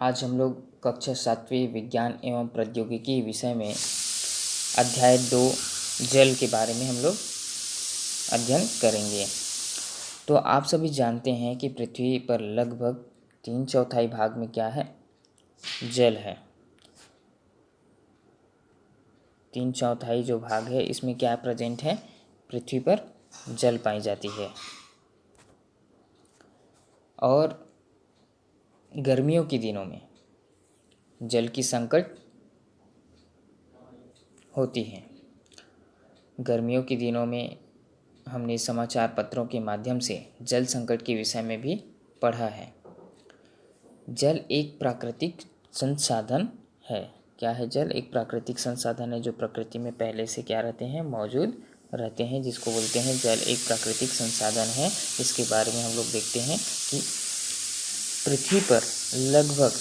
आज हम लोग कक्षा 7वीं विज्ञान एवं प्रौद्योगिकी विषय में अध्याय 2 जल के बारे में हम लोग अध्ययन करेंगे। तो आप सभी जानते हैं कि पृथ्वी पर लगभग 3/4 भाग में क्या है? जल है। 3/4 जो भाग है इसमें क्या प्रेजेंट है? पृथ्वी पर जल पाई जाती है। और गर्मियों के दिनों में जल की संकट होती है। गर्मियों के दिनों में हमने समाचार पत्रों के माध्यम से जल संकट के विषय में भी पढ़ा है। जल एक प्राकृतिक संसाधन है। क्या है? जल एक प्राकृतिक संसाधन है जो प्रकृति में पहले से क्या रहते हैं? मौजूद रहते हैं, जिसको बोलते हैं जल एक प्राकृतिक संसाधन है। इसके बारे में हम लोग देखते हैं कि पृथ्वी पर लगभग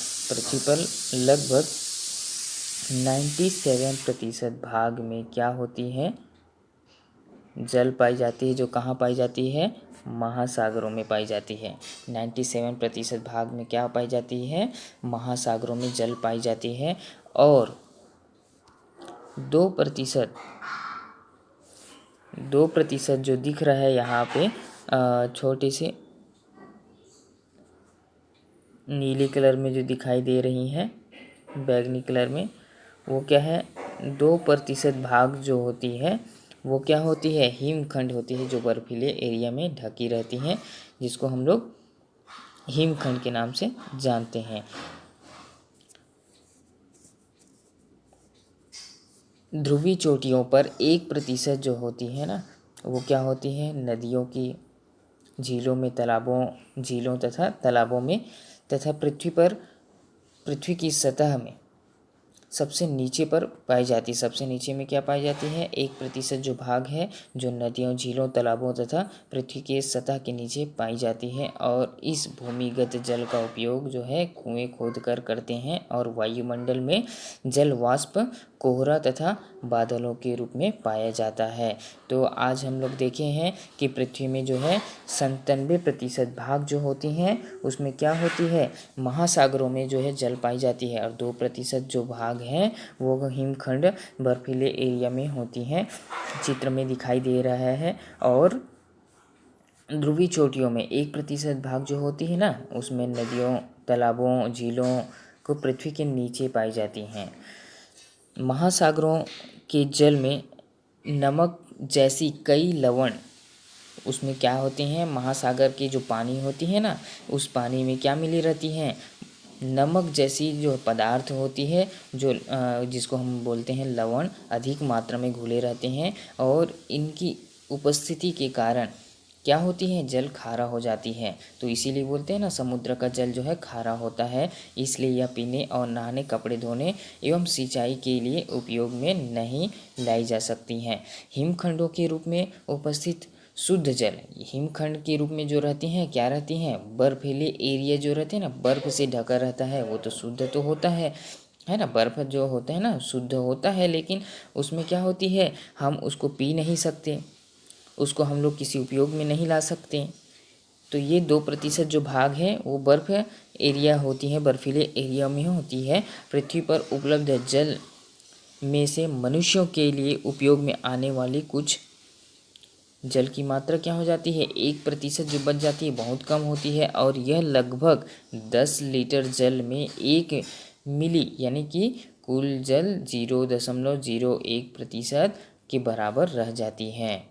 97% भाग में क्या होती है? जल पाई जाती है। जो कहाँ पाई जाती है? महासागरों में पाई जाती है। 97% भाग में क्या पाई जाती है? महासागरों में जल पाई जाती है। और 2% जो दिख रहा है यहाँ पे छोटे से नीले कलर में जो दिखाई दे रही हैं, बैगनी कलर में, वो क्या है? 2% भाग जो होती है वो क्या होती है? हिमखंड होती है, जो बर्फीले एरिया में ढकी रहती हैं, जिसको हम लोग हिमखंड के नाम से जानते हैं। ध्रुवीय चोटियों पर 1% जो होती है ना, वो क्या होती है? नदियों की, झीलों में, झीलों तथा तालाबों में, तथा पृथ्वी की सतह में सबसे नीचे पर पाई जाती है। सबसे नीचे में क्या पाई जाती है? 1% जो भाग है, जो नदियों, झीलों, तालाबों तथा पृथ्वी के सतह के नीचे पाई जाती है। और इस भूमिगत जल का उपयोग जो है कुएं खोदकर करते हैं, और वायुमंडल में जल वाष्प, कोहरा तथा बादलों के रूप में पाया जाता है। तो आज हम लोग देखे हैं कि पृथ्वी में जो है 97% भाग जो होती हैं उसमें क्या होती है? महासागरों में जो है जल पाई जाती है। और 2% जो भाग हैं वो हिमखंड, बर्फीले एरिया में होती हैं, चित्र में दिखाई दे रहा है। और ध्रुवीय चोटियों में 1% भाग जो होती है ना, उसमें नदियों, तालाबों, झीलों को पृथ्वी के नीचे पाई जाती हैं। महासागरों के जल में नमक जैसी कई लवण उसमें क्या होते हैं? महासागर की जो पानी होती है ना, उस पानी में क्या मिली रहती हैं? नमक जैसी जो पदार्थ होती है, जो जिसको हम बोलते हैं लवण, अधिक मात्रा में घुले रहते हैं। और इनकी उपस्थिति के कारण क्या होती है? जल खारा हो जाती है। तो इसीलिए बोलते हैं ना, समुद्र का जल जो है खारा होता है। इसलिए यह पीने और नहाने, कपड़े धोने एवं सिंचाई के लिए उपयोग में नहीं लाई जा सकती हैं। हिमखंडों के रूप में उपस्थित शुद्ध जल हिमखंड के रूप में जो रहती हैं, क्या रहती हैं? बर्फीले एरिया जो रहते हैं ना, बर्फ़ से ढका रहता है, वो तो शुद्ध तो होता है ना। बर्फ़ जो होता है ना शुद्ध होता है, लेकिन उसमें क्या होती है? हम उसको पी नहीं सकते, उसको हम लोग किसी उपयोग में नहीं ला सकते। तो ये 2% जो भाग है वो बर्फ़ एरिया होती है, बर्फीले एरिया में होती है। पृथ्वी पर उपलब्ध जल में से मनुष्यों के लिए उपयोग में आने वाली कुछ जल की मात्रा क्या हो जाती है? 1% जो बच जाती है, बहुत कम होती है। और यह लगभग 10 लीटर जल में 1 मिली, यानी कि कुल जल 0.01% के बराबर रह जाती है।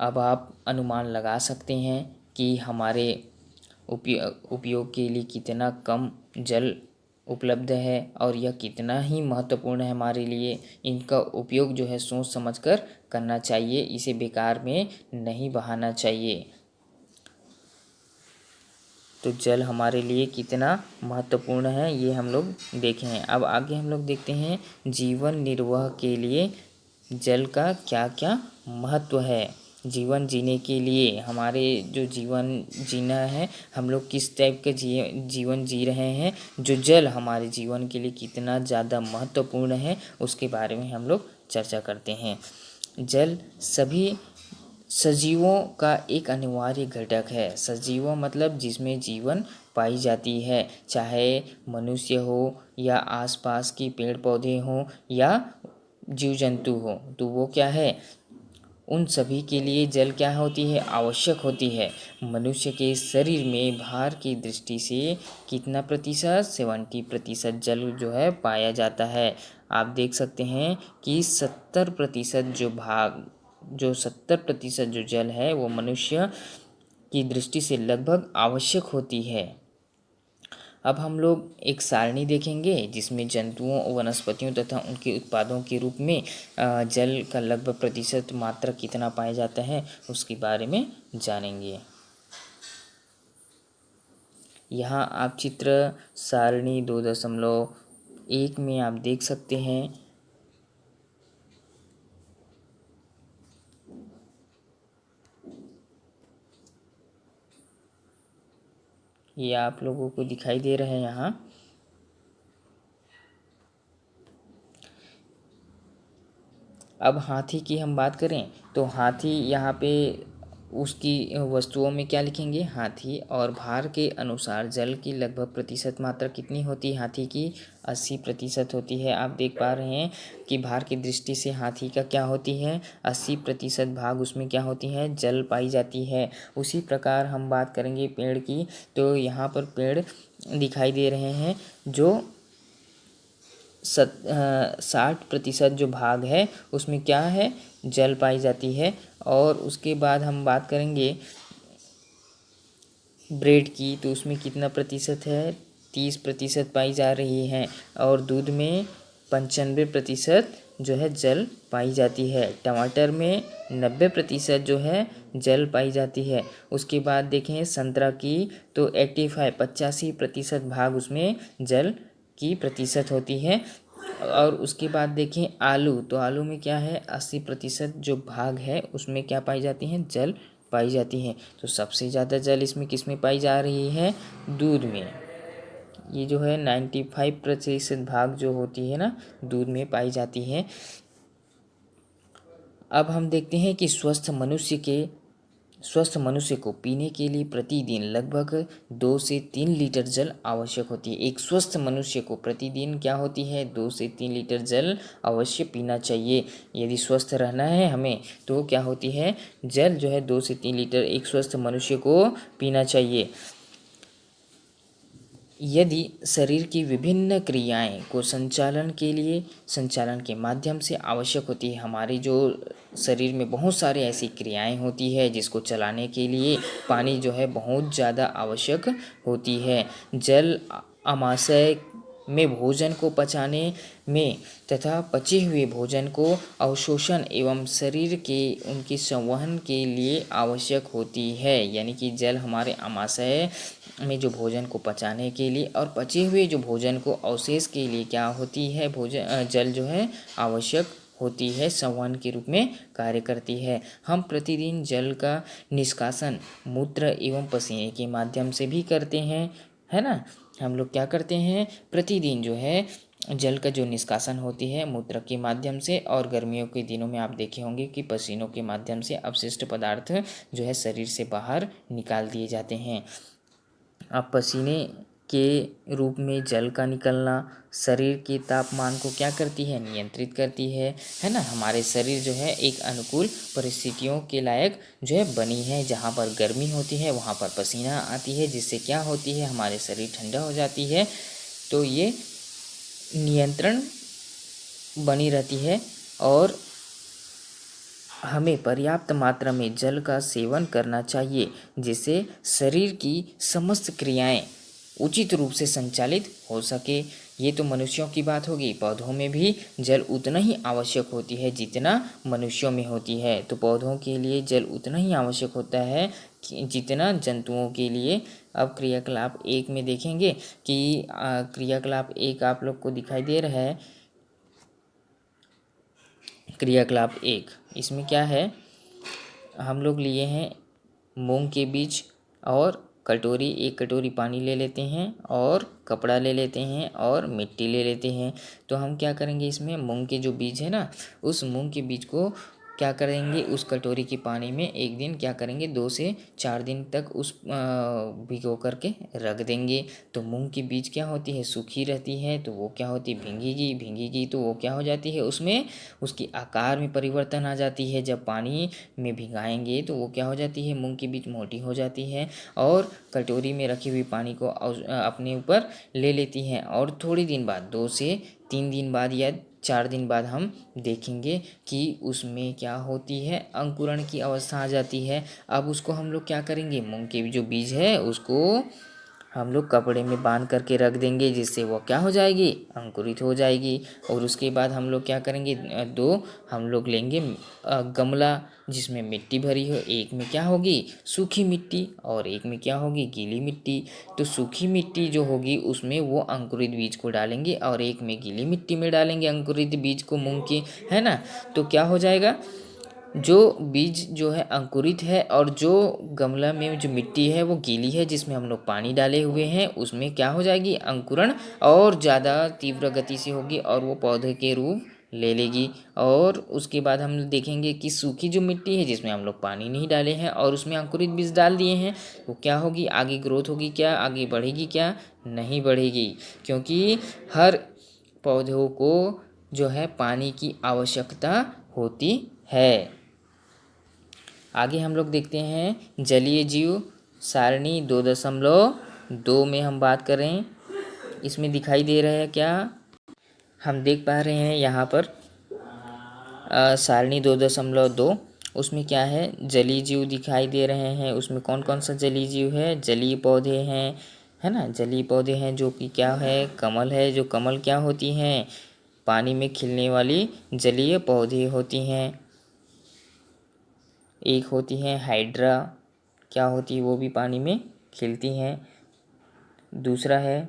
अब आप अनुमान लगा सकते हैं कि हमारे उपयोग के लिए कितना कम जल उपलब्ध है, और यह कितना ही महत्वपूर्ण है हमारे लिए। इनका उपयोग जो है सोच समझकर करना चाहिए, इसे बेकार में नहीं बहाना चाहिए। तो जल हमारे लिए कितना महत्वपूर्ण है ये हम लोग देखे हैं। अब आगे हम लोग देखते हैं जीवन निर्वाह के लिए जल का क्या क्या महत्व है। जीवन जीने के लिए, हमारे जो जीवन जीना है, हम लोग किस टाइप के जीवन जी रहे हैं, जो जल हमारे जीवन के लिए कितना ज़्यादा महत्वपूर्ण है, उसके बारे में हम लोग चर्चा करते हैं। जल सभी सजीवों का एक अनिवार्य घटक है। सजीवों मतलब जिसमें जीवन पाई जाती है, चाहे मनुष्य हो या आसपास की पेड़ पौधे हों या जीव जंतु हो, तो वो क्या है, उन सभी के लिए जल क्या होती है, आवश्यक होती है। मनुष्य के शरीर में भार की दृष्टि से कितना प्रतिशत, 70% जल जो है पाया जाता है। आप देख सकते हैं कि 70% जो 70% जो जल है वो मनुष्य की दृष्टि से लगभग आवश्यक होती है। अब हम लोग एक सारणी देखेंगे जिसमें जंतुओं, वनस्पतियों तथा उनके उत्पादों के रूप में जल का लगभग प्रतिशत मात्रा कितना पाया जाता है उसके बारे में जानेंगे। यहाँ आप चित्र सारणी 2.1 में आप देख सकते हैं। ये आप लोगों को दिखाई दे रहे हैं यहाँ। अब हाथी की हम बात करें तो हाथी यहाँ पे उसकी वस्तुओं में क्या लिखेंगे, हाथी, और भार के अनुसार जल की लगभग प्रतिशत मात्रा कितनी होती है हाथी की, 80% होती है। आप देख पा रहे हैं कि भार की दृष्टि से हाथी का क्या होती है, 80% भाग उसमें क्या होती है, जल पाई जाती है। उसी प्रकार हम बात करेंगे पेड़ की, तो यहाँ पर पेड़ दिखाई दे रहे हैं जो 60% जो भाग है उसमें क्या है, जल पाई जाती है। और उसके बाद हम बात करेंगे ब्रेड की, तो उसमें कितना प्रतिशत है, 30% पाई जा रही है। और दूध में 95% जो है जल पाई जाती है। टमाटर में 90% जो है जल पाई जाती है। उसके बाद देखें संतरा की, तो 85 भाग उसमें जल की प्रतिशत होती है। और उसके बाद देखें आलू, तो आलू में क्या है, 80% जो भाग है उसमें क्या पाई जाती हैं, जल पाई जाती हैं। तो सबसे ज़्यादा जल इसमें किस में पाई जा रही है, दूध में। ये जो है 95% भाग जो होती है ना, दूध में पाई जाती है। अब हम देखते हैं कि स्वस्थ मनुष्य को पीने के लिए प्रतिदिन लगभग 2 से 3 लीटर जल आवश्यक होती है। एक स्वस्थ मनुष्य को प्रतिदिन क्या होती है, 2 से 3 लीटर जल अवश्य पीना चाहिए। यदि स्वस्थ रहना है हमें तो क्या होती है, जल जो है 2 से 3 लीटर एक स्वस्थ मनुष्य को पीना चाहिए। यदि शरीर की विभिन्न क्रियाएं को संचालन के माध्यम से आवश्यक होती है, हमारी जो शरीर में बहुत सारे ऐसी क्रियाएं होती है जिसको चलाने के लिए पानी जो है बहुत ज़्यादा आवश्यक होती है। जल आमाशय में भोजन को पचाने में तथा पचे हुए भोजन को अवशोषण एवं शरीर के उनके संवहन के लिए आवश्यक होती है। यानी कि जल हमारे आमाशय में जो भोजन को पचाने के लिए और पचे हुए जो भोजन को अवशेष के लिए क्या होती है, जल जो है आवश्यक होती है, संवहन के रूप में कार्य करती है। हम प्रतिदिन जल का निष्कासन मूत्र एवं पसीने के माध्यम से भी करते हैं, है ना। हम लोग क्या करते हैं, प्रतिदिन जो है जल का जो निष्कासन होती है मूत्र के माध्यम से, और गर्मियों के दिनों में आप देखे होंगे कि पसीनों के माध्यम से अपशिष्ट पदार्थ जो है शरीर से बाहर निकाल दिए जाते हैं। अब पसीने के रूप में जल का निकलना शरीर के तापमान को क्या करती है, नियंत्रित करती है ना। हमारे शरीर जो है एक अनुकूल परिस्थितियों के लायक जो है बनी है, जहाँ पर गर्मी होती है वहाँ पर पसीना आती है, जिससे क्या होती है, हमारे शरीर ठंडा हो जाती है। तो ये नियंत्रण बनी रहती है और हमें पर्याप्त मात्रा में जल का सेवन करना चाहिए, जिससे शरीर की समस्त क्रियाएं उचित रूप से संचालित हो सके। ये तो मनुष्यों की बात होगी। पौधों में भी जल उतना ही आवश्यक होती है जितना मनुष्यों में होती है। तो पौधों के लिए जल उतना ही आवश्यक होता है जितना जंतुओं के लिए। अब क्रियाकलाप 1 में देखेंगे कि क्रियाकलाप 1 आप लोग को दिखाई दे रहा है। क्रियाकलाप 1 इसमें क्या है, हम लोग लिए हैं मूंग के बीज और एक कटोरी पानी ले लेते हैं और कपड़ा ले लेते हैं और मिट्टी ले लेते हैं। तो हम क्या करेंगे, इसमें मूंग के जो बीज है ना, उस मूंग के बीज को क्या करेंगे, उस कटोरी के पानी में एक दिन क्या करेंगे, 2 से 4 दिन तक उस भिगो करके रख देंगे। तो मूंग की बीज क्या होती है, सूखी रहती है, तो वो क्या होती है, भींगेगी तो वो क्या हो जाती है, उसमें उसकी आकार में परिवर्तन आ जाती है। जब पानी में भिगाएंगे तो वो क्या हो जाती है, मूंग की बीज मोटी हो जाती है और कटोरी में रखी हुई पानी को अपने ऊपर ले लेती हैं। और थोड़ी दिन बाद, 2 से 3 दिन बाद या 4 दिन बाद हम देखेंगे कि उसमें क्या होती है, अंकुरण की अवस्था आ जाती है। अब उसको हम लोग क्या करेंगे, मूंग के जो बीज है उसको हम लोग कपड़े में बांध करके रख देंगे, जिससे वो क्या हो जाएगी, अंकुरित हो जाएगी। और उसके बाद हम लोग क्या करेंगे, दो हम लोग लेंगे गमला जिसमें मिट्टी भरी हो। एक में क्या होगी, सूखी मिट्टी और एक में क्या होगी, गीली मिट्टी। तो सूखी मिट्टी जो होगी उसमें वो अंकुरित बीज को डालेंगे और एक में गीली मिट्टी में डालेंगे अंकुरित बीज को, मूंग की, है ना। तो क्या हो जाएगा, जो बीज जो है अंकुरित है और जो गमला में जो मिट्टी है वो गीली है जिसमें हम लोग पानी डाले हुए हैं, उसमें क्या हो जाएगी, अंकुरण और ज़्यादा तीव्र गति से होगी और वो पौधे के रूप ले लेगी। और उसके बाद हम देखेंगे कि सूखी जो मिट्टी है जिसमें हम लोग पानी नहीं डाले हैं और उसमें अंकुरित बीज डाल दिए हैं, वो क्या होगी, आगे ग्रोथ होगी, क्या आगे बढ़ेगी, क्या नहीं बढ़ेगी, क्योंकि हर पौधों को जो है पानी की आवश्यकता होती है। आगे हम लोग देखते हैं जलीय जीव सारणी 2.2 में हम बात करें, इसमें दिखाई दे रहा है क्या, हम देख पा रहे हैं यहाँ पर सारणी 2.2, उसमें क्या है, जलीय जीव दिखाई दे रहे हैं। उसमें कौन कौन सा जलीय जीव है, जलीय पौधे हैं, है ना, जलीय पौधे हैं जो कि क्या है, कमल है, जो कमल क्या होती हैं, पानी में खिलने वाली जलीय पौधे होती हैं। एक होती है हाइड्रा, क्या होती है, वो भी पानी में खिलती हैं। दूसरा है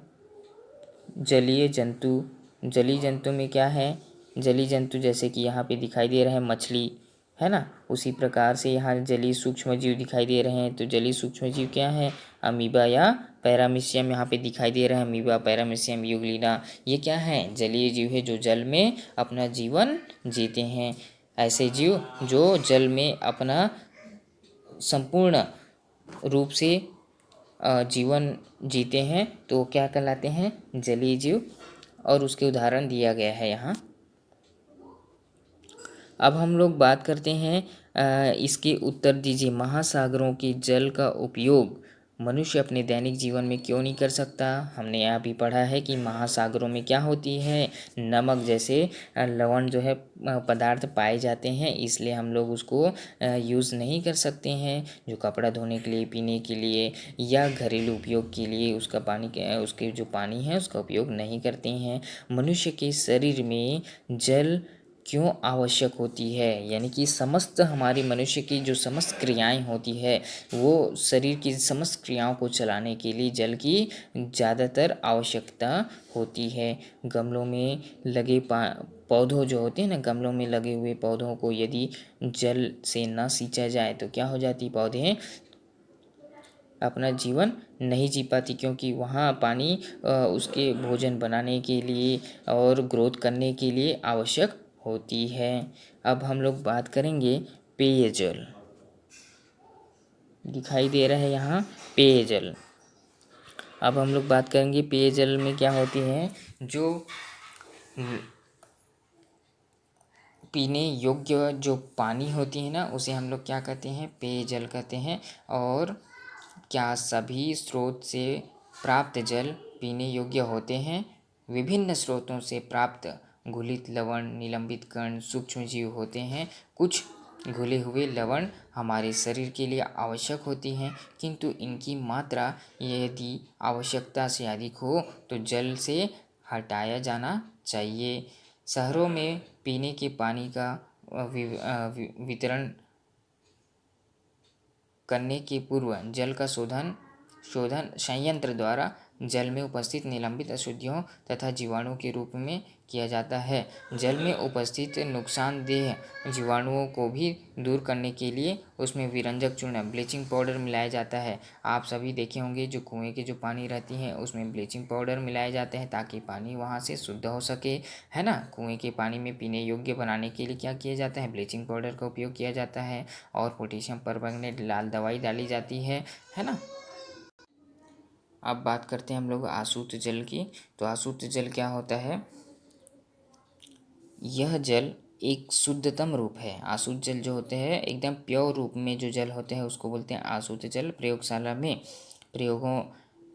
जलीय जंतु, जलीय जंतु में क्या है, जलीय जंतु जैसे कि यहाँ पे दिखाई दे रहा है मछली, है ना, उसी प्रकार से यहाँ जलीय सूक्ष्म जीव दिखाई दे रहे हैं। तो जलीय सूक्ष्म जीव क्या है, अमीबा या पैरामीशियम यहाँ पे दिखाई दे रहा है, अमीबा, पैरामीशियम, यूग्लिना, ये क्या है, जलीय जीव है जो जल में अपना जीवन जीते हैं। ऐसे जीव जो जल में अपना संपूर्ण रूप से जीवन जीते हैं तो क्या कहलाते हैं, जलीय जीव। और उसके उदाहरण दिया गया है यहाँ। अब हम लोग बात करते हैं इसके उत्तर दीजिए, महासागरों के जल का उपयोग मनुष्य अपने दैनिक जीवन में क्यों नहीं कर सकता। हमने यहाँ भी पढ़ा है कि महासागरों में क्या होती है, नमक जैसे लवण जो है पदार्थ पाए जाते हैं, इसलिए हम लोग उसको यूज़ नहीं कर सकते हैं, जो कपड़ा धोने के लिए, पीने के लिए या घरेलू उपयोग के लिए उसका पानी उसके जो पानी है उसका उपयोग नहीं करते हैं। मनुष्य के शरीर में जल क्यों आवश्यक होती है, यानी कि समस्त हमारी मनुष्य की जो समस्त क्रियाएं होती है वो शरीर की समस्त क्रियाओं को चलाने के लिए जल की ज़्यादातर आवश्यकता होती है। गमलों में लगे पौधों जो होते हैं ना, गमलों में लगे हुए पौधों को यदि जल से ना सींचा जाए तो क्या हो जाती, पौधे अपना जीवन नहीं जी पाती, क्योंकि वहाँ पानी उसके भोजन बनाने के लिए और ग्रोथ करने के लिए आवश्यक होती है। अब हम लोग बात करेंगे पेयजल, दिखाई दे रहा है यहाँ पेयजल। अब हम लोग बात करेंगे पेयजल में क्या होती है, जो पीने योग्य जो पानी होती है ना उसे हम लोग क्या कहते हैं, पेयजल कहते हैं। और क्या सभी स्रोत से प्राप्त जल पीने योग्य होते हैं, विभिन्न स्रोतों से प्राप्त घुलित लवण, निलंबित कण, सूक्ष्म जीव होते हैं। कुछ घुले हुए लवण हमारे शरीर के लिए आवश्यक होती हैं, किंतु इनकी मात्रा यदि आवश्यकता से अधिक हो तो जल से हटाया जाना चाहिए। शहरों में पीने के पानी का वितरण करने के पूर्व जल का शोधन संयंत्र द्वारा जल में उपस्थित निलंबित अशुद्धियों तथा जीवाणुओं के रूप में किया जाता है। जल में उपस्थित नुकसानदेह जीवाणुओं को भी दूर करने के लिए उसमें विरंजक चूर्ण ब्लीचिंग पाउडर मिलाया जाता है। आप सभी देखे होंगे जो कुएं के जो पानी रहती है उसमें ब्लीचिंग पाउडर मिलाए जाते हैं ताकि पानी वहाँ से शुद्ध हो सके, है ना। कुएं के पानी में पीने योग्य बनाने के लिए क्या किया जाता है, ब्लीचिंग पाउडर का उपयोग किया जाता है और पोटेशियम परमैंगनेट लाल दवाई डाली जाती है ना। अब बात करते हैं हम लोग आसूत जल की। तो आसूत जल क्या होता है, यह जल एक शुद्धतम रूप है। आसूत जल जो होते हैं एकदम प्योर रूप में जो जल होते हैं उसको बोलते हैं आसूत जल। प्रयोगशाला में प्रयोगों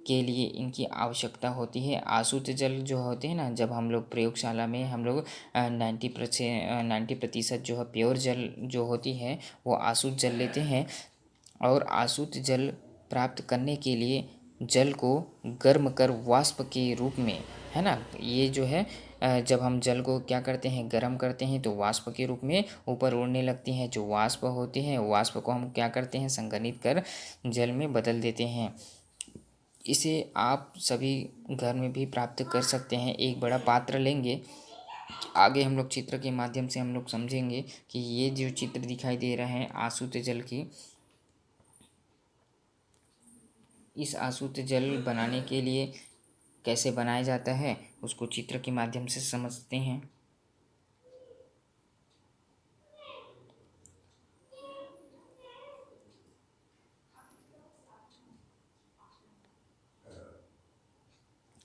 के लिए इनकी आवश्यकता होती है। आसूत जल जो होते हैं ना, जब हम लोग प्रयोगशाला में हम लोग 90% जो है प्योर जल जो होती है वो आसूत जल लेते हैं। और आसूत जल प्राप्त करने के लिए जल को गर्म कर वाष्प के रूप में, है ना, ये जो है जब हम जल को क्या करते हैं, गर्म करते हैं तो वाष्प के रूप में ऊपर उड़ने लगती हैं। जो वाष्प होती हैं वाष्प को हम क्या करते हैं, संघनित कर जल में बदल देते हैं। इसे आप सभी घर में भी प्राप्त कर सकते हैं। एक बड़ा पात्र लेंगे, आगे हम लोग चित्र के माध्यम से हम लोग समझेंगे कि ये जो चित्र दिखाई दे रहे हैं आसूत जल की, इस आसूत जल बनाने के लिए कैसे बनाया जाता है उसको चित्र के माध्यम से समझते हैं।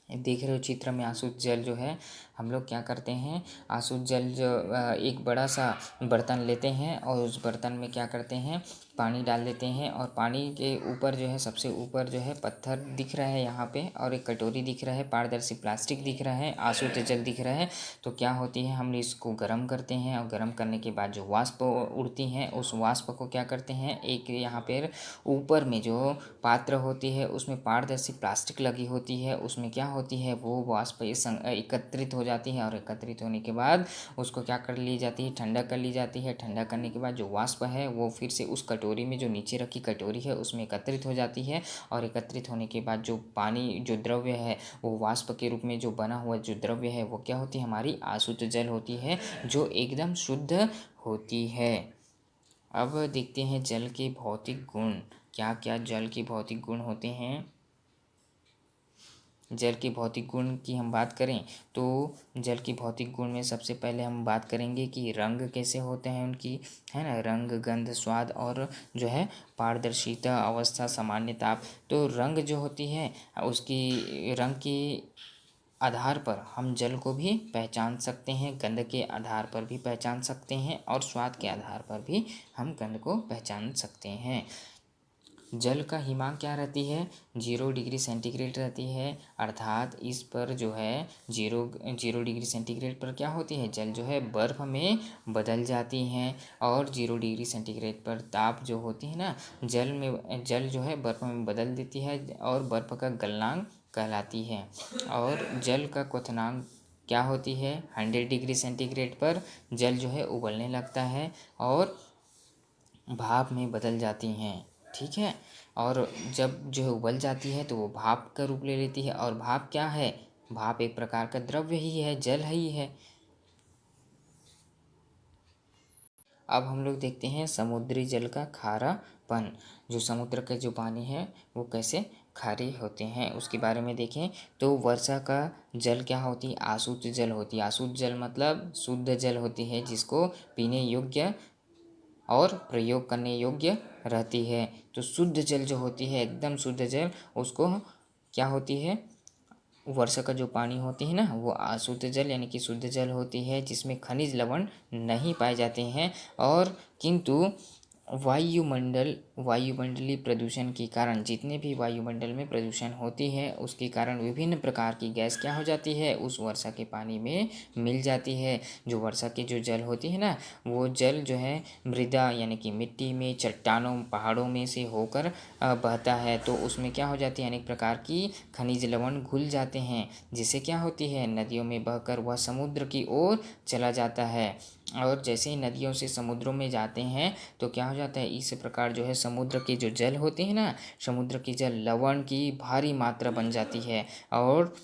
देख रहे हो चित्र में आसूत जल जो है हम लोग क्या करते हैं, आसूत जल जो एक बड़ा सा बर्तन लेते हैं और उस बर्तन में क्या करते हैं, पानी डाल देते हैं और पानी के ऊपर जो है सबसे ऊपर जो है पत्थर दिख रहा है यहाँ पे और एक कटोरी दिख रहा है, पारदर्शी प्लास्टिक दिख रहा है, आसूत जल दिख रहा है। तो क्या होती है, हम इसको गर्म करते हैं और गर्म करने के बाद जो वाष्प उड़ती हैं उस वाष्प को क्या करते हैं, एक यहाँ पर ऊपर में जो पात्र होती है उसमें पारदर्शी प्लास्टिक लगी होती है, उसमें क्या होती है वो वाष्प एकत्रित हो जाती है और एकत्रित होने के बाद उसको क्या कर ली जाती है, ठंडा कर ली जाती है। ठंडा करने के बाद जो वाष्प है वो फिर से उस कटोरी में, जो नीचे रखी कटोरी है उसमें एकत्रित हो जाती है और एकत्रित होने के बाद जो पानी जो द्रव्य है वो वाष्प के रूप में जो बना हुआ जो द्रव्य है वो क्या होती है, हमारी आसूत जल होती है जो एकदम शुद्ध होती है। अब देखते हैं जल के भौतिक गुण, क्या क्या जल के भौतिक गुण होते हैं। जल के भौतिक गुण की हम बात करें तो जल की भौतिक गुण में सबसे पहले हम बात करेंगे कि रंग कैसे होते हैं उनकी, है ना, रंग, गंध, स्वाद और जो है पारदर्शिता, अवस्था, सामान्य ताप। तो रंग जो होती है उसकी रंग की आधार पर हम जल को भी पहचान सकते हैं, गंध के आधार पर भी पहचान सकते हैं और स्वाद के आधार पर भी हम गंध को पहचान सकते हैं। जल का हिमांक क्या रहती है, 0 डिग्री सेंटीग्रेड रहती है, अर्थात इस पर जो है 0 डिग्री सेंटीग्रेड पर क्या होती है, जल जो है बर्फ़ में बदल जाती हैं। और 0 डिग्री सेंटीग्रेड पर ताप जो होती है ना, जल जो है बर्फ़ में बदल देती है और बर्फ़ का गलनांक कहलाती है। और जल का क्वथनांक क्या होती है, 100 डिग्री सेंटीग्रेड पर जल जो है उबलने लगता है और भाप में बदल जाती हैं, ठीक है। और जब जो है उबल जाती है तो वो भाप का रूप ले लेती है। और भाप क्या है, भाप एक प्रकार का द्रव्य ही है, जल ही है। अब हम लोग देखते हैं समुद्री जल का खारापन। जो समुद्र के जो पानी है वो कैसे खारे होते हैं उसके बारे में देखें। तो वर्षा का जल क्या होती है, आसूत जल होती है। आसूत जल मतलब शुद्ध जल होती है जिसको पीने योग्य और प्रयोग करने योग्य रहती है। तो शुद्ध जल जो होती है एकदम शुद्ध जल, उसको क्या होती है, वर्षा का जो पानी होती है ना वो अशुद्ध जल यानी कि शुद्ध जल होती है जिसमें खनिज लवण नहीं पाए जाते हैं। और किंतु वायुमंडलीय प्रदूषण के कारण, जितने भी वायुमंडल में प्रदूषण होती है उसके कारण विभिन्न प्रकार की गैस क्या हो जाती है, उस वर्षा के पानी में मिल जाती है। जो वर्षा की जो जल होती है ना वो जल जो है मृदा यानी कि मिट्टी में, चट्टानों, पहाड़ों में से होकर बहता है। तो उसमें क्या हो जाती है, अनेक प्रकार की खनिज लवण घुल जाते हैं जिससे क्या होती है, नदियों में बहकर वह समुद्र की ओर चला जाता है। और जैसे ही नदियों से समुद्रों में जाते हैं तो क्या हो जाता है, इस प्रकार जो है समुद्र के जो जल होते हैं ना, समुद्र के जल लवण की भारी मात्रा बन जाती है और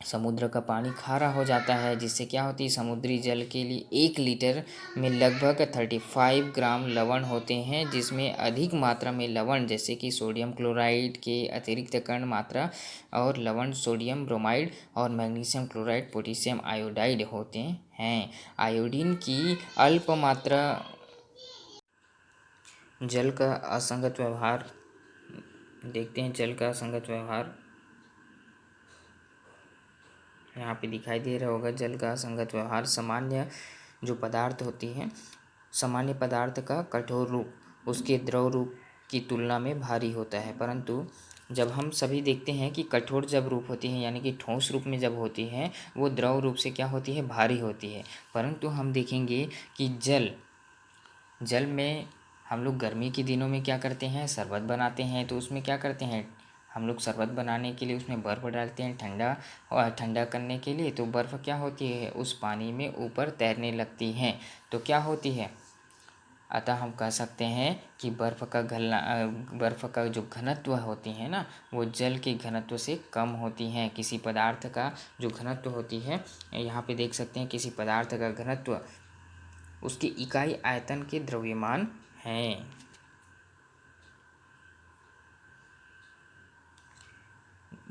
समुद्र का पानी खारा हो जाता है, जिससे क्या होती है, समुद्री जल के लिए 1 लीटर में लगभग 35 ग्राम लवण होते हैं, जिसमें अधिक मात्रा में लवण जैसे कि सोडियम क्लोराइड के अतिरिक्त कण मात्रा और लवण सोडियम ब्रोमाइड और मैग्नीशियम क्लोराइड पोटेशियम आयोडाइड होते हैं। आयोडीन की अल्प मात्रा जल का असंगत व्यवहार देखते हैं। जल का असंगत व्यवहार यहाँ पे दिखाई दे रहा होगा। जल का असंगत व्यवहार सामान्य जो पदार्थ होती है, सामान्य पदार्थ का कठोर रूप उसके द्रव रूप की तुलना में भारी होता है, परंतु जब हम सभी देखते हैं कि कठोर जब रूप होती है यानी कि ठोस रूप में जब होती है वो द्रव रूप से क्या होती है, भारी होती है। परंतु हम देखेंगे कि जल में हम लोग गर्मी के दिनों में क्या करते हैं, शरबत बनाते हैं, तो उसमें क्या करते हैं, हम लोग शरबत बनाने के लिए उसमें बर्फ़ डालते हैं ठंडा और ठंडा करने के लिए, तो बर्फ़ क्या होती है, उस पानी में ऊपर तैरने लगती हैं, तो क्या होती है, अतः हम कह सकते हैं कि बर्फ़ का जो घनत्व होती है ना, वो जल के घनत्व से कम होती हैं। किसी पदार्थ का जो घनत्व होती है, यहाँ पे देख सकते हैं, किसी पदार्थ का घनत्व उसकी इकाई आयतन के द्रव्यमान है।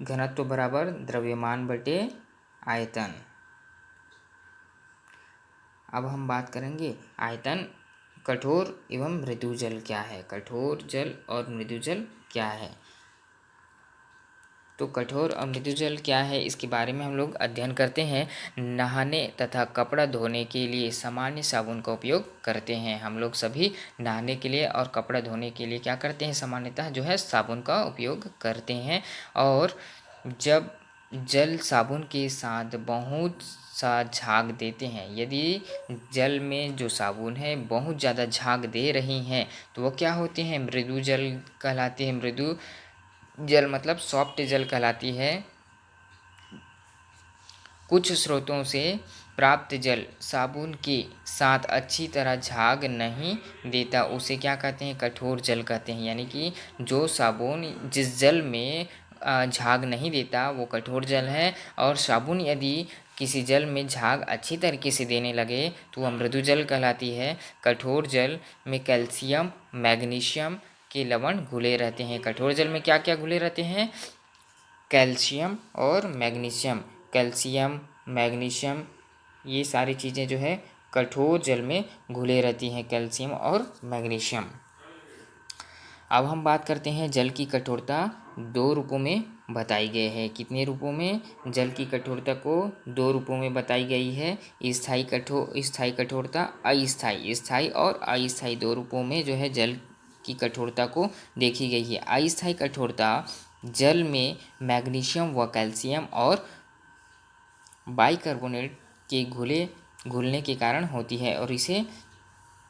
घनत्व बराबर द्रव्यमान बटे आयतन। अब हम बात करेंगे आयतन, कठोर एवं मृदु जल क्या है। कठोर जल और मृदु जल क्या है, तो कठोर और मृदु जल क्या है, इसके बारे में हम लोग अध्ययन करते हैं। नहाने तथा कपड़ा धोने के लिए सामान्य साबुन का उपयोग करते हैं। हम लोग सभी नहाने के लिए और कपड़ा धोने के लिए क्या करते हैं, सामान्यतः जो है साबुन का उपयोग करते हैं। और जब जल साबुन के साथ बहुत सा झाग देते हैं, यदि जल में जो साबुन है बहुत ज़्यादा झाग दे रही हैं, तो वो क्या होते हैं, मृदु जल कहलाते हैं। मृदु जल मतलब सॉफ्ट जल कहलाती है। कुछ स्रोतों से प्राप्त जल साबुन के साथ अच्छी तरह झाग नहीं देता, उसे क्या कहते हैं, कठोर जल कहते हैं। यानी कि जो साबुन जिस जल में झाग नहीं देता वो कठोर जल है, और साबुन यदि किसी जल में झाग अच्छी तरीके से देने लगे तो वह मृदु जल कहलाती है। कठोर जल में कैल्शियम मैग्नीशियम के लवण घुले रहते हैं। कठोर जल में क्या क्या घुले रहते हैं, कैल्शियम और मैग्नीशियम। कैल्शियम मैग्नीशियम ये सारी चीज़ें जो है कठोर जल में घुले रहती हैं, कैल्शियम और मैग्नीशियम। अब हम बात करते हैं जल की कठोरता 2 रूपों में बताई गई है। कितने रूपों में, जल की कठोरता को 2 रूपों में बताई गई है। स्थायी कठोरता, अस्थायी, स्थायी और अस्थायी 2 रूपों में जो है जल की कठोरता को देखी गई है। अस्थायी कठोरता जल में मैग्नीशियम व कैल्शियम और बाइकार्बोनेट के घुलने के कारण होती है और इसे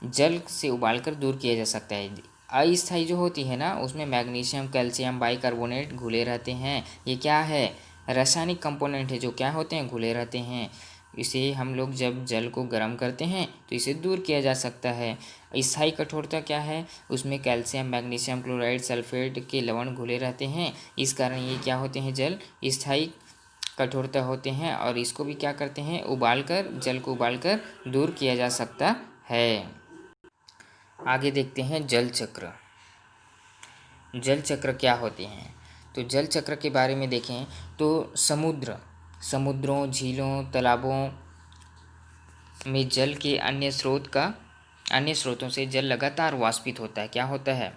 जल से उबालकर दूर किया जा सकता है। अस्थायी जो होती है ना, उसमें मैग्नीशियम कैल्शियम बाइकार्बोनेट घुले रहते हैं। ये क्या है, रासायनिक कंपोनेंट है जो क्या होते हैं, घुले रहते हैं। इसे हम लोग जब जल को गर्म करते हैं तो इसे दूर किया जा सकता है। स्थायी कठोरता क्या है, उसमें कैल्शियम मैग्नीशियम क्लोराइड सल्फेट के लवण घुले रहते हैं, इस कारण ये क्या होते हैं, जल स्थायी कठोरता होते हैं, और इसको भी क्या करते हैं, जल को उबालकर दूर किया जा सकता है। आगे देखते हैं जल चक्र। जल चक्र क्या होते हैं, तो जल चक्र के बारे में देखें तो समुद्रों झीलों तालाबों में जल के अन्य स्रोतों से जल लगातार वाष्पित होता है। क्या होता है,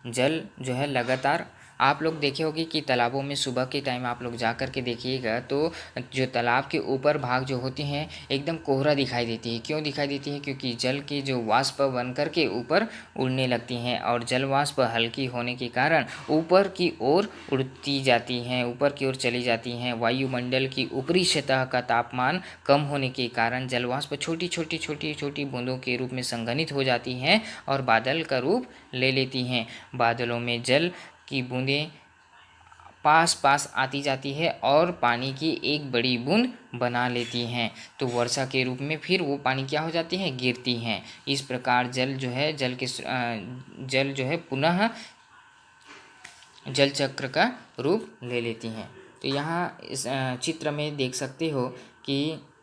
जल जो है लगातार, आप लोग देखे होंगे कि तालाबों में सुबह के टाइम आप लोग जा कर के देखिएगा तो जो तालाब के ऊपर भाग जो होती हैं एकदम कोहरा दिखाई देती है। क्यों दिखाई देती है, क्योंकि जल के जो वाष्प बन कर के ऊपर उड़ने लगती हैं, और जल वाष्प हल्की होने के कारण ऊपर की ओर उड़ती जाती हैं, ऊपर की ओर चली जाती हैं। वायुमंडल की ऊपरी सतह का तापमान कम होने के कारण जल वाष्प छोटी छोटी बूंदों के रूप में संघनित हो जाती हैं और बादल का रूप ले लेती हैं। बादलों में जल की बूंदें पास पास आती जाती है और पानी की एक बड़ी बूंद बना लेती हैं। तो वर्षा के रूप में फिर वो पानी क्या हो जाती है, गिरती हैं। इस प्रकार जल जो है पुनः जल चक्र का रूप ले लेती हैं। तो यहाँ इस चित्र में देख सकते हो कि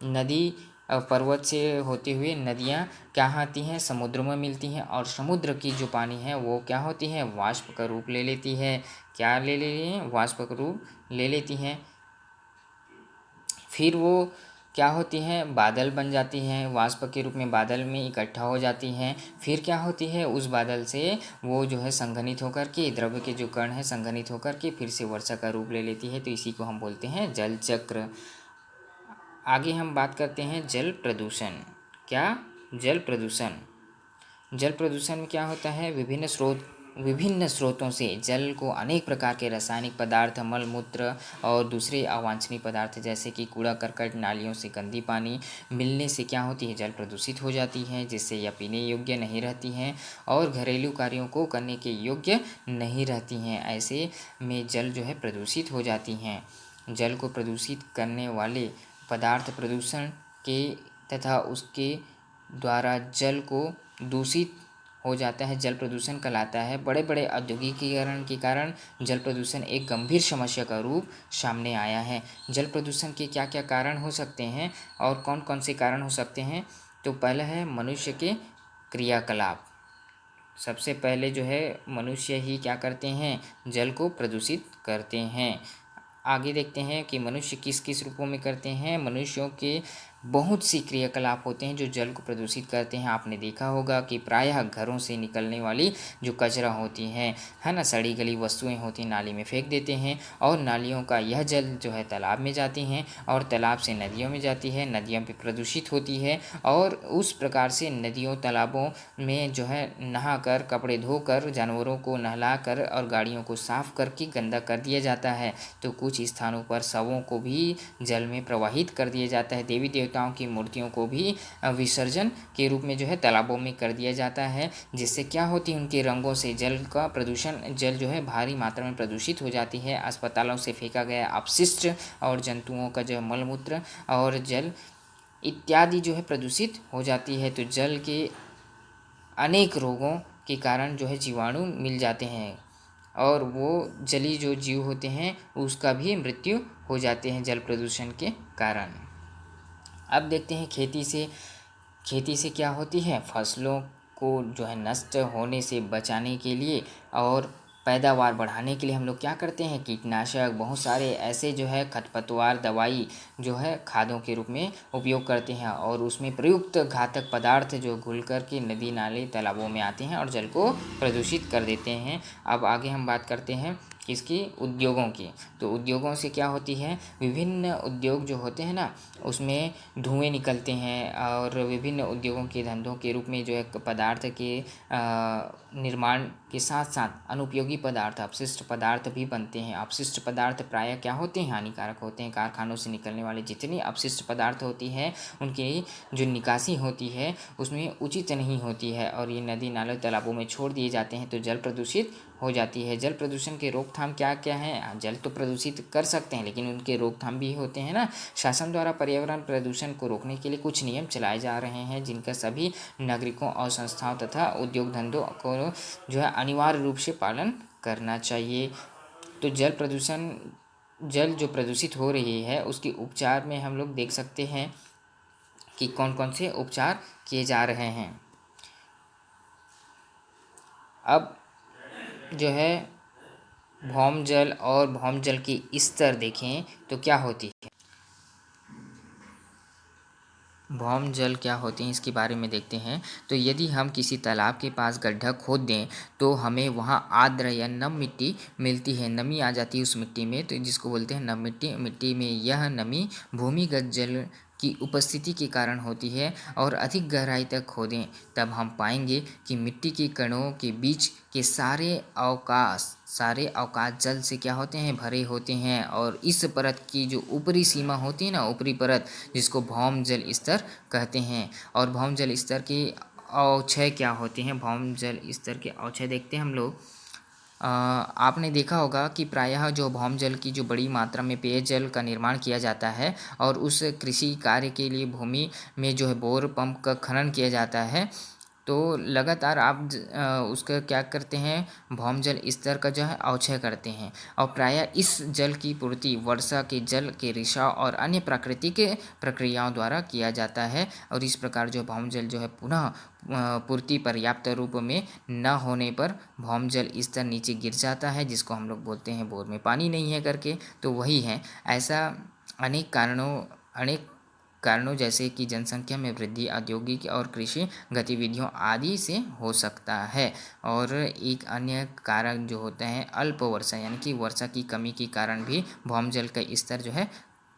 नदी पर्वत से होते हुए नदियाँ क्या आती हैं, समुद्र में मिलती हैं और समुद्र की जो पानी है वो क्या होती है, वाष्प का रूप ले लेती है। क्या ले लेती हैं, वाष्प का रूप ले लेती हैं। फिर वो क्या होती हैं, बादल बन जाती हैं, वाष्प के रूप में बादल में इकट्ठा हो जाती हैं। फिर क्या होती है, उस बादल से वो जो है संघनित होकर के द्रव्य के जो कण है संघनित होकर के फिर से वर्षा का रूप ले लेती है। तो इसी को हम बोलते हैं जल चक्र। आगे हम बात करते हैं जल प्रदूषण। क्या, जल प्रदूषण। जल प्रदूषण में क्या होता है, विभिन्न स्रोतों से जल को अनेक प्रकार के रासायनिक पदार्थ, मल मूत्र और दूसरे अवांछनीय पदार्थ जैसे कि कूड़ा करकट, नालियों से गंदी पानी मिलने से क्या होती है, जल प्रदूषित हो जाती है, जिससे यह पीने योग्य नहीं रहती हैं और घरेलू कार्यों को करने के योग्य नहीं रहती हैं। ऐसे में जल जो है प्रदूषित हो जाती हैं। जल को प्रदूषित करने वाले पदार्थ प्रदूषण के तथा उसके द्वारा जल को दूषित हो जाता है, जल प्रदूषण कहलाता है। बड़े बड़े औद्योगिकीकरण के कारण जल प्रदूषण एक गंभीर समस्या का रूप सामने आया है। जल प्रदूषण के क्या क्या कारण हो सकते हैं और कौन कौन से कारण हो सकते हैं, तो पहला है मनुष्य के क्रियाकलाप। सबसे पहले जो है मनुष्य ही क्या करते हैं, जल को प्रदूषित करते हैं। आगे देखते हैं कि मनुष्य किस किस रूपों में करते हैं। मनुष्यों के बहुत सी क्रियाकलाप होते हैं जो जल को प्रदूषित करते हैं। आपने देखा होगा कि प्रायः घरों से निकलने वाली जो कचरा होती है ना, सड़ी गली वस्तुएं होती हैं, नाली में फेंक देते हैं और नालियों का यह जल जो है तालाब में जाती हैं और तालाब से नदियों में जाती है, नदियों भी प्रदूषित होती है और उस प्रकार से नदियों तालाबों में जो है नहाकर, कपड़े धोकर, जानवरों को नहलाकर और गाड़ियों को साफ करके गंदा कर दिया जाता है। तो कुछ स्थानों पर शवों को भी जल में प्रवाहित कर दिया जाता है। देवी देवताओं की मूर्तियों को भी विसर्जन के रूप में जो है तालाबों में कर दिया जाता है, जिससे क्या होती है, उनके रंगों से जल का प्रदूषण, जल जो है भारी मात्रा में प्रदूषित हो जाती है। अस्पतालों से फेंका गया अपशिष्ट और जंतुओं का जो है मलमूत्र और जल इत्यादि जो है प्रदूषित हो जाती है। तो जल के अनेक रोगों के कारण जो है जीवाणु मिल जाते हैं और वो जली जो जीव होते हैं उसका भी मृत्यु हो जाते हैं जल प्रदूषण के कारण। अब देखते हैं खेती से क्या होती है, फसलों को जो है नष्ट होने से बचाने के लिए और पैदावार बढ़ाने के लिए हम लोग क्या करते हैं, कीटनाशक, बहुत सारे ऐसे जो है खरपतवार दवाई जो है खादों के रूप में उपयोग करते हैं और उसमें प्रयुक्त घातक पदार्थ जो घुल कर के नदी नाले तालाबों में आते हैं और जल को प्रदूषित कर देते हैं। अब आगे हम बात करते हैं किसकी, उद्योगों की। तो उद्योगों से क्या होती है, विभिन्न उद्योग जो होते हैं ना उसमें धुएं निकलते हैं और विभिन्न उद्योगों के धंधों के रूप में जो है पदार्थ के निर्माण के साथ साथ अनुपयोगी पदार्थ, अपशिष्ट पदार्थ भी बनते हैं। अपशिष्ट पदार्थ प्रायः क्या होते हैं, हानिकारक होते हैं। कारखानों से निकलने वाले जितनी अपशिष्ट पदार्थ होती है उनकी जो निकासी होती है उसमें उचित नहीं होती है और ये नदी नालों तालाबों में छोड़ दिए जाते हैं तो जल प्रदूषित हो जाती है। जल प्रदूषण के रोकथाम क्या क्या हैं, जल तो प्रदूषित कर सकते हैं लेकिन उनके रोकथाम भी होते हैं ना। शासन द्वारा पर्यावरण प्रदूषण को रोकने के लिए कुछ नियम चलाए जा रहे हैं जिनका सभी नागरिकों और संस्थाओं तथा उद्योग धंधों को जो है अनिवार्य रूप से पालन करना चाहिए। तो जल जो प्रदूषित हो रही है उसके उपचार में हम लोग देख सकते हैं कि कौन कौन से उपचार किए जा रहे हैं। अब जो है भौम जल और भौम जल की स्तर देखें तो क्या होती है, भौम जल क्या होती हैं इसके बारे में देखते हैं। तो यदि हम किसी तालाब के पास गड्ढा खोद दें तो हमें वहाँ आर्द्र या नम मिट्टी मिलती है, नमी आ जाती है उस मिट्टी में, तो जिसको बोलते हैं नम मिट्टी। मिट्टी में यह नमी भूमिगत जल की उपस्थिति के कारण होती है और अधिक गहराई तक खोदें तब हम पाएंगे कि मिट्टी के कणों के बीच के सारे अवकाश जल से क्या होते हैं, भरे होते हैं और इस परत की जो ऊपरी सीमा होती है ना, ऊपरी परत, जिसको भौम जल स्तर कहते हैं। और भौम जल स्तर की अवक्षय क्या होती हैं, भौम जल स्तर के अवक्षय देखते हैं हम लोग। आपने देखा होगा कि प्रायः जो भौम जल की जो बड़ी मात्रा में पेयजल का निर्माण किया जाता है और उस कृषि कार्य के लिए भूमि में जो है बोर पंप का खनन किया जाता है, तो लगातार आप उसका क्या करते हैं, भौम जल स्तर का जो है अवक्षय करते हैं और प्रायः इस जल की पूर्ति वर्षा के जल के रिसाव और अन्य प्राकृतिक प्रक्रियाओं द्वारा किया जाता है और इस प्रकार जो भौम जल जो है पुनः पूर्ति पर्याप्त रूप में न होने पर भौम जल स्तर नीचे गिर जाता है, जिसको हम लोग बोलते हैं बोर में पानी नहीं है करके। तो वही है, ऐसा अनेक कारणों जैसे कि जनसंख्या में वृद्धि, औद्योगिक और कृषि गतिविधियों आदि से हो सकता है। और एक अन्य कारण जो होते हैं अल्प वर्षा, यानी कि वर्षा की कमी के कारण भी भौम जल का स्तर जो है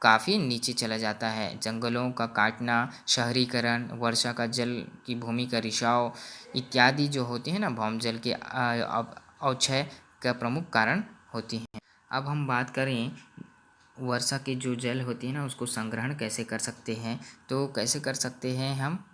काफ़ी नीचे चला जाता है। जंगलों का काटना, शहरीकरण, वर्षा का जल की भूमि का रिसाव इत्यादि जो होते हैं ना, भौम जल के अवक्षय का प्रमुख कारण होती हैं। अब हम बात करें वर्षा के जो जल होती है ना, उसको संग्रहण कैसे कर सकते हैं। तो कैसे कर सकते हैं हम,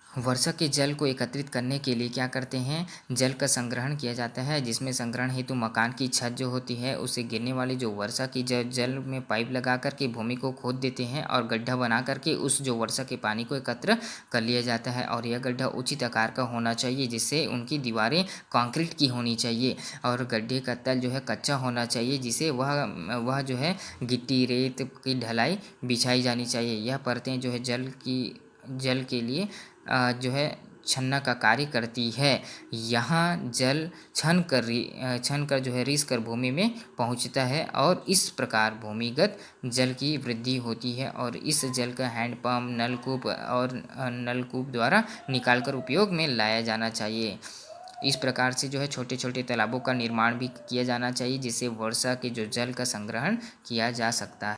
वर्षा के जल को एकत्रित करने के लिए क्या करते हैं, जल का संग्रहण किया जाता है, जिसमें संग्रहण हेतु मकान की छत जो होती है उससे गिरने वाली जो वर्षा की जल में पाइप लगा करके भूमि को खोद देते हैं और गड्ढा बना करके उस जो वर्षा के पानी को एकत्र कर लिया जाता है। और यह गड्ढा उचित आकार का होना चाहिए, जिससे उनकी दीवारें कंक्रीट की होनी चाहिए और गड्ढे का तल जो है कच्चा होना चाहिए, जिसे वह जो है गिट्टी रेत की ढलाई बिछाई जानी चाहिए। यह परतें जो है जल के लिए जो है छन्ना का कार्य करती है। यहाँ जल छन कर जो है रिस कर भूमि में पहुँचता है और इस प्रकार भूमिगत जल की वृद्धि होती है और इस जल का हैंडपम्प, नलकूप द्वारा निकालकर उपयोग में लाया जाना चाहिए। इस प्रकार से जो है छोटे छोटे तालाबों का निर्माण भी किया जाना चाहिए, जिससे वर्षा के जो जल का संग्रहण किया जा सकता है।